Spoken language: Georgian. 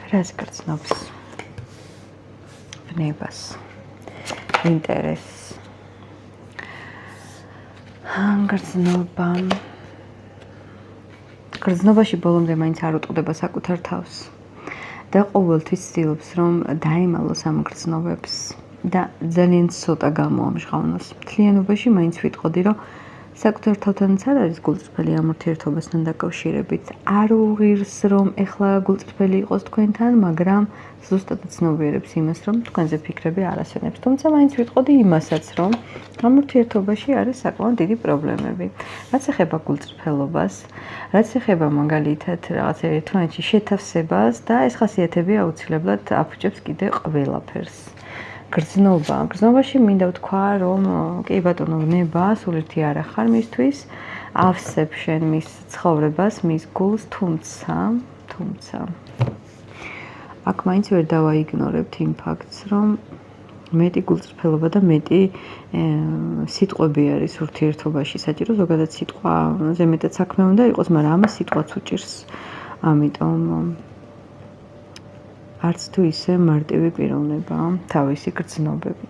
რას გრძნობს? ვნებას, ინტერესს. გრძნობაში ბოლომდე მაინც არ უწყდება საკუთარ თავს და ყოველთვის ცდილობს რომ დაემალოს ამ გრძნობებს და ძალიან ცოტა გამოამჟღავნოს. მთლიანობაში მაინც ვიტყოდი რომ საკუთარ თავთანაც არ არის გულწრფელი ამ ურთიერთობასთან დაკავშირებით. არ უღირს რომ ეხლა გულწრფელი იყოს თქვენთან, მაგრამ ზუსტად ცნობიერებს იმას რომ თქვენზე ფიქრები არ ასვენებს. თუმცა მაინც ვიტყოდი იმასაც რომ ამ ურთიერთობაში არის საკმაოდ დიდი პრობლემები. რაც ეხება გულწრფელობას, რაც ეხება მაგალითად რაღაც ერთმანეთში შეთავსებას და ეს ხასიათები აუცილებლად აფუჭებს კიდე ყველაფერს. გრძნობაში მინდა ვთქვა რომ კი ბატონო ვნება სულერთი არ ახარ მისთვის, ავსებ შენ მის ცხოვრებას, მის გულს, თუმცა აქ მაინც ვერ დავაიგნორებთ იმ ფაქტს, რომ მეტი გულწრფელობა და მეტი სიტყვები არის ურთიერთობაში საჭირო, ზოგადად სიტყვაზე მეტად საქმე უნდა იყოს, მაგრამ ამას სიტყვაც უჭირს. ამიტომ არც თუ ისე მარტივი პიროვნება თავისი გრძნობები.